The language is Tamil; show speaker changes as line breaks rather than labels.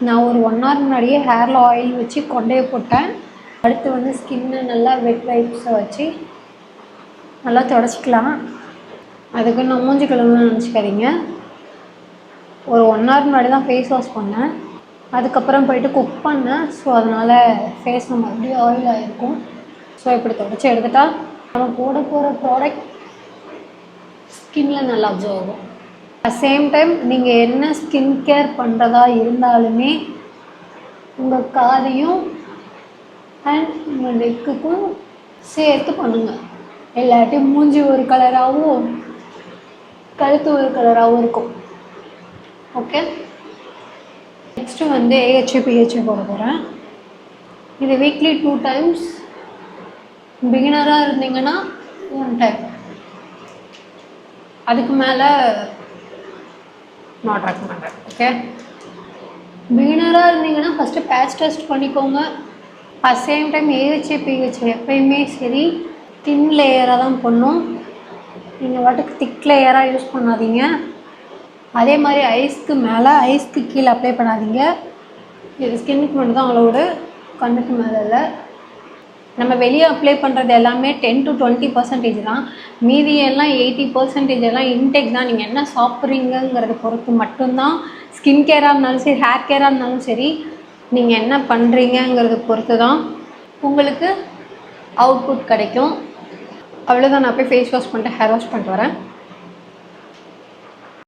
நான் ஒரு 1 hour முன்னாடியே ஹேரில் ஆயில் வச்சு கொண்டையை போட்டேன். அடுத்து வந்து ஸ்கின்னை நல்லா வெட் வைப்ஸை வச்சு நல்லா தொடச்சிக்கலாம். அதுக்கு நான் மூஞ்சி கழுவணும்னு நினச்சிக்காதீங்க. ஒரு 1 hour முன்னாடி தான் ஃபேஸ் வாஷ் பண்ணேன். அதுக்கப்புறம் போயிட்டு குக் பண்ணேன். ஸோ அதனால் ஃபேஸ் மறுபடியும் ஆயில் ஆகிருக்கும். ஸோ இப்படி தொடச்சி எடுத்துட்டா நம்ம போட போகிற ப்ராடக்ட் ஸ்கின்ல நல்லா அப்சர்வ் ஆகும். அட் சேம் டைம் நீங்கள் என்ன ஸ்கின் கேர் பண்ணுறதா இருந்தாலுமே உங்கள் காதையும் அண்ட் உங்கள் நெக்குக்கும் சேர்த்து பண்ணுங்கள். எல்லாட்டையும் மூஞ்சி ஒரு கலராகவும் கழுத்து ஒரு கலராகவும் இருக்கும். ஓகே, நெக்ஸ்ட்டு வந்து AHA PHA போட போகிறேன். இது வீக்லி 2 times. பிகினராக இருந்தீங்கன்னா 1 time. அதுக்கு மேலே நாட் ரெக்கமெண்டட். ஓகே, பிகினராக இருந்தீங்கன்னா ஃபஸ்ட்டு பேட்ச் டெஸ்ட் பண்ணிக்கோங்க. At same time AHA PHA எப்பயுமே சரி தின் லேயராக தான் பண்ணும். நீங்கள் வாட்டுக்கு திக் லேயராக யூஸ் பண்ணாதீங்க. அதே மாதிரி ஐஸ்க்கு மேலே ஐஸ்க்கு கீழே அப்ளை பண்ணாதீங்க. இது ஸ்கின்னுக்கு மட்டும் தான் அலோடு, கண்ணுக்கு மேலே இல்லை. நம்ம வெளியே அப்ளை பண்ணுறது எல்லாமே 10 to 20% தான். மீதி எல்லாம் 80% எல்லாம் இன்டேக் தான். நீங்கள் என்ன சாப்பிட்றீங்கிறத பொறுத்து மட்டும்தான். ஸ்கின் கேராக இருந்தாலும் சரி, ஹேர் கேராக இருந்தாலும் சரி, நீங்கள் என்ன பண்ணுறீங்கிறத பொறுத்து தான் உங்களுக்கு அவுட்புட் கிடைக்கும். அவ்வளோதான். நான் போய் ஃபேஸ் வாஷ் பண்ணிட்டு ஹேர் வாஷ் பண்ணிட்டு வரேன்.